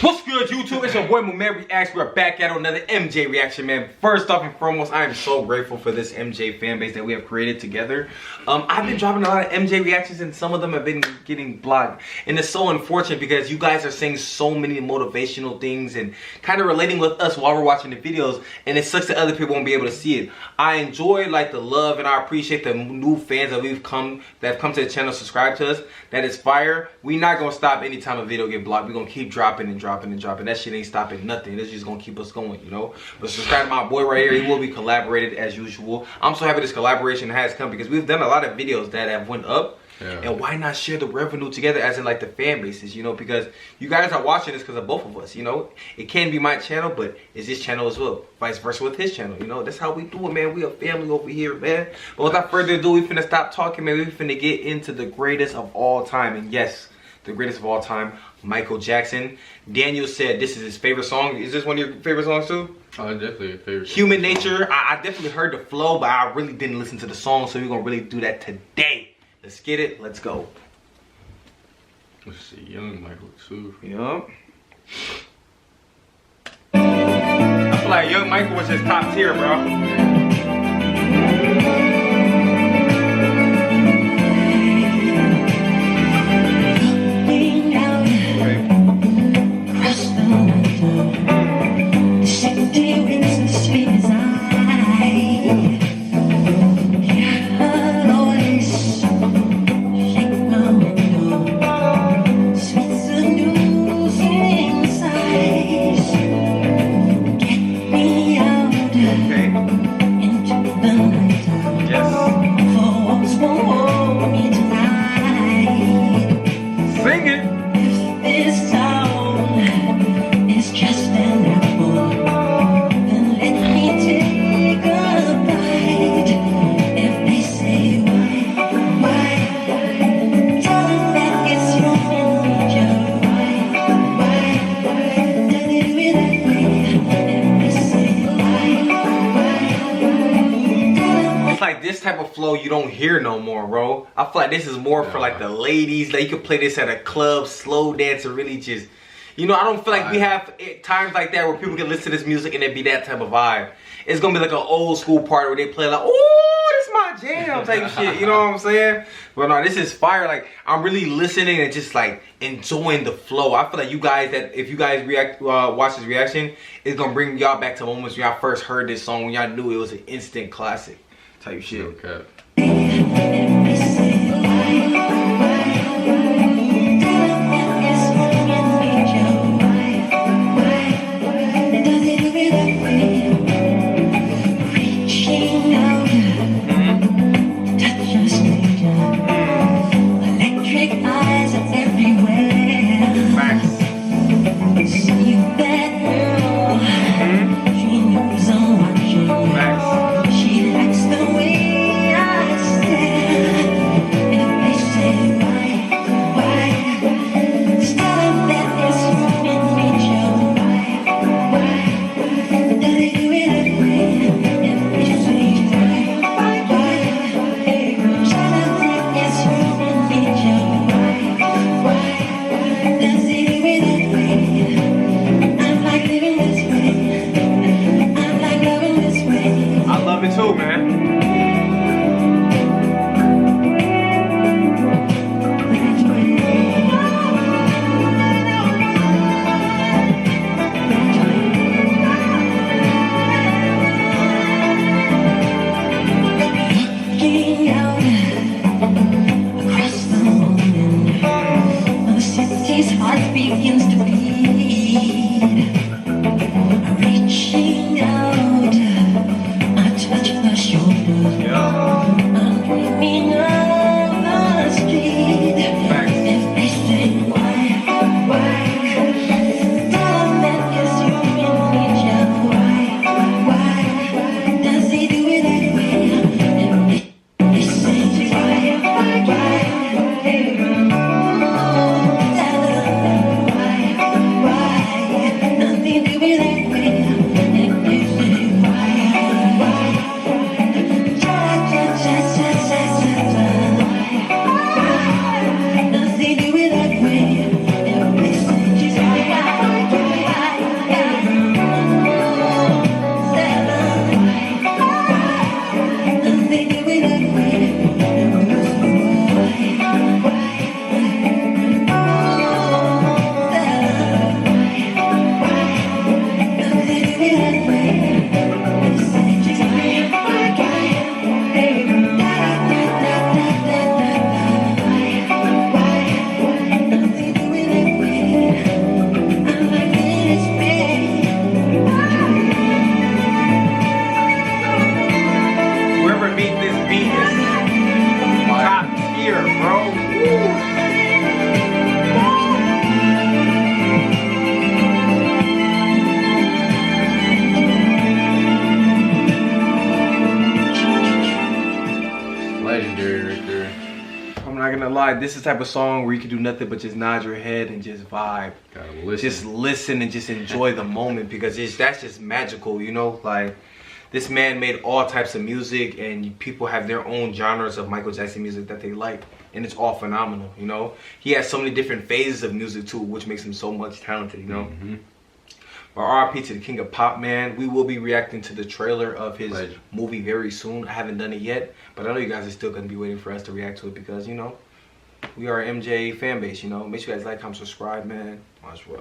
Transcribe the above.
What's good, YouTube? It's your boy Mumet Reacts. We're back at another MJ reaction, man. First off and foremost, I am so grateful for this MJ fan base that we have created together. I've been dropping a lot of MJ reactions and some of them have been getting blocked. And it's so unfortunate because you guys are saying so many motivational things and kind of relating with us while we're watching the videos. And it sucks that other people won't be able to see it. I enjoy like the love and I appreciate the new fans that have come to the channel, subscribe to us. That is fire. We're not going to stop anytime a video get blocked. We're going to keep dropping and dropping and dropping. That shit ain't stopping nothing. It's just gonna keep us going, you know. But subscribe to my boy right here. He will be collaborated as usual. I'm so happy this collaboration has come because we've done a lot of videos that have went up. Yeah. And why not share the revenue together as in like the fan bases, you know, because you guys are watching this because of both of us, you know. It can be my channel, but it's his channel as well. Vice versa with his channel, you know. That's how we do it, man. We a family over here, man. But without further ado, we finna stop talking, man. We finna get into the greatest of all time. And yes, the greatest of all time, Michael Jackson. Daniel said this is his favorite song. Is this one of your favorite songs too? Definitely a favorite. Human Nature. I definitely heard the flow, but I really didn't listen to the song, so we're gonna really do that today. Let's get it. Let's go. Let's see, young Michael too. Yup. I feel like young Michael was just top tier, bro. This type of flow you don't hear no more, bro. I feel like this is more for like the ladies. Like you could play this at a club, slow dance, and really just, you know, I don't feel like we have times like that where people can listen to this music and it be that type of vibe. It's gonna be like an old school party where they play like, oh, this is my jam type shit. You know what I'm saying? But no, this is fire. Like I'm really listening and just like enjoying the flow. I feel like you guys, that if you guys watch this reaction, it's gonna bring y'all back to moments when y'all first heard this song, when y'all knew it was an instant classic type shit. Okay. lie, this is the type of song where you can do nothing but just nod your head and just vibe. Gotta listen. Just listen and just enjoy the moment because that's just magical, you know? Like, this man made all types of music and people have their own genres of Michael Jackson music that they like. And it's all phenomenal, you know? He has so many different phases of music too, which makes him so much talented, you know? Mm-hmm. But RIP to the King of Pop, man. We will be reacting to the trailer of his Legend. movie very soon. I haven't done it yet, but I know you guys are still going to be waiting for us to react to it because, you know, we are MJ fan base, you know. Make sure you guys like, comment, subscribe, man. Watch what.